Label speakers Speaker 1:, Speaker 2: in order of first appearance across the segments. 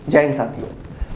Speaker 1: जय हिंद साथियों।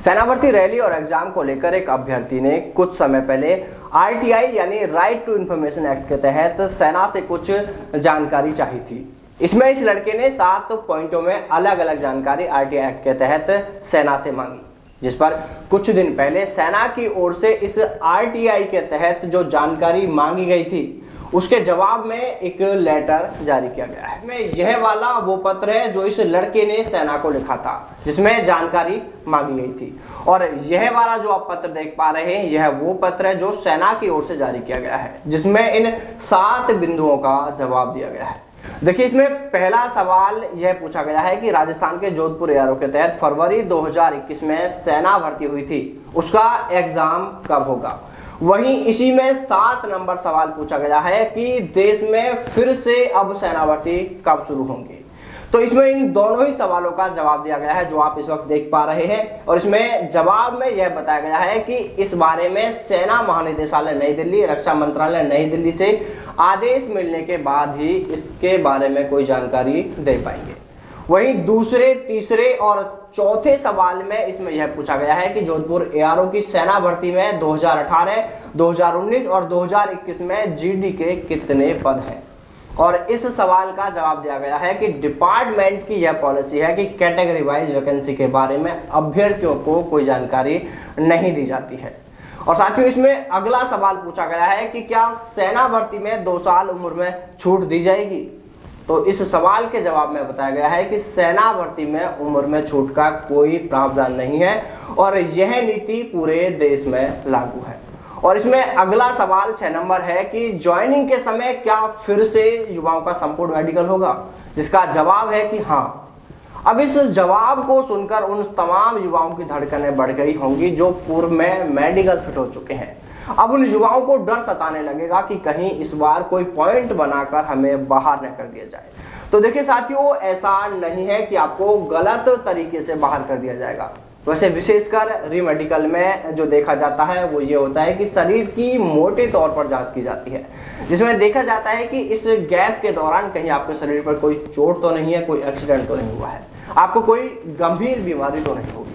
Speaker 1: सेना भर्ती रैली और एग्जाम को लेकर एक अभ्यर्थी ने कुछ समय पहले आरटीआई यानी राइट टू इंफॉर्मेशन एक्ट के तहत सेना से कुछ जानकारी चाहिए थी। इसमें इस लड़के ने 7 पॉइंटों में अलग अलग जानकारी आरटीआई एक्ट के तहत सेना से मांगी, जिस पर कुछ दिन पहले सेना की ओर से इस आरटीआई के तहत जो जानकारी मांगी गई थी उसके जवाब में एक लेटर जारी किया गया है। में यह वाला वो पत्र है जो इस लड़के ने सेना को लिखा था, जिसमें जानकारी मांगी गई थी। और यह वाला जो आप पत्र देख पा रहे हैं, यह वो पत्र है जो सेना की ओर से जारी किया गया है, जिसमें इन 7 बिंदुओं का जवाब दिया गया है। देखिए, इसमें पहला सवाल यह पूछा गया है कि राजस्थान के जोधपुर एआरओ के तहत फरवरी 2021 में सेना भर्ती हुई थी, उसका एग्जाम कब होगा। वहीं इसी में 7 नंबर सवाल पूछा गया है कि देश में फिर से अब सेना भर्ती कब शुरू होंगी। तो इसमें इन दोनों ही सवालों का जवाब दिया गया है जो आप इस वक्त देख पा रहे हैं। और इसमें जवाब में यह बताया गया है कि इस बारे में सेना महानिदेशालय नई दिल्ली, रक्षा मंत्रालय नई दिल्ली से आदेश मिलने के बाद ही इसके बारे में कोई जानकारी दे पाएंगे। वहीं दूसरे, तीसरे और चौथे सवाल में इसमें यह पूछा गया है कि जोधपुर एआरओ की सेना भर्ती में 2018, 2019 और 2021 में जीडी के कितने पद हैं। और इस सवाल का जवाब दिया गया है कि डिपार्टमेंट की यह पॉलिसी है कि कैटेगरी वाइज वैकेंसी के बारे में अभ्यर्थियों को कोई जानकारी नहीं दी जाती है। और साथियों, इसमें अगला सवाल पूछा गया है कि क्या सेना भर्ती में 2 साल उम्र में छूट दी जाएगी। तो इस सवाल के जवाब में बताया गया है कि सेना भर्ती में उम्र में छूट का कोई प्रावधान नहीं है और यह नीति पूरे देश में लागू है। और इसमें अगला सवाल 6 नंबर है कि ज्वाइनिंग के समय क्या फिर से युवाओं का संपूर्ण मेडिकल होगा, जिसका जवाब है कि हाँ। अब इस जवाब को सुनकर उन तमाम युवाओं की धड़कनें बढ़ गई होंगी जो पूर्व में मेडिकल फिट हो चुके हैं। अब उन युवाओं को डर सताने लगेगा कि कहीं इस बार कोई पॉइंट बनाकर हमें बाहर न कर दिया जाए। तो देखिए साथियों, ऐसा नहीं है कि आपको गलत तरीके से बाहर कर दिया जाएगा। वैसे विशेषकर री मेडिकल में जो देखा जाता है वो ये होता है कि शरीर की मोटे तौर पर जांच की जाती है, जिसमें देखा जाता है कि इस गैप के दौरान कहीं आपके शरीर पर कोई चोट तो नहीं है, कोई एक्सीडेंट तो नहीं हुआ है, आपको कोई गंभीर बीमारी तो नहीं होगी।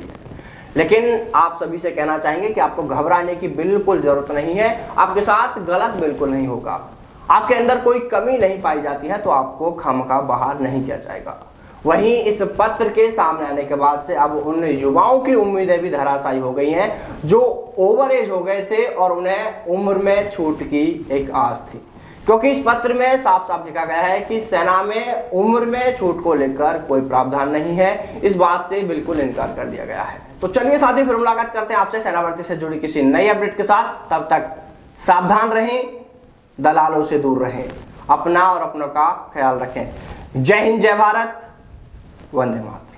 Speaker 1: लेकिन आप सभी से कहना चाहेंगे कि आपको घबराने की बिल्कुल जरूरत नहीं है। आपके साथ गलत बिल्कुल नहीं होगा, आपके अंदर कोई कमी नहीं पाई जाती है तो आपको खामखा बाहर नहीं किया जाएगा। वहीं इस पत्र के सामने आने के बाद से अब उन युवाओं की उम्मीदें भी धराशायी हो गई हैं जो ओवर एज हो गए थे और उन्हें उम्र में छूट की एक आस थी, क्योंकि इस पत्र में साफ साफ लिखा गया है कि सेना में उम्र में छूट को लेकर कोई प्रावधान नहीं है। इस बात से बिल्कुल इनकार कर दिया गया है। तो चलिए साथियों, फिर मुलाकात करते हैं आपसे सेना भर्ती से जुड़ी किसी नई अपडेट के साथ। तब तक सावधान रहें, दलालों से दूर रहें, अपना और अपनों का ख्याल रखें। जय हिंद, जय भारत, वंदे मातरम।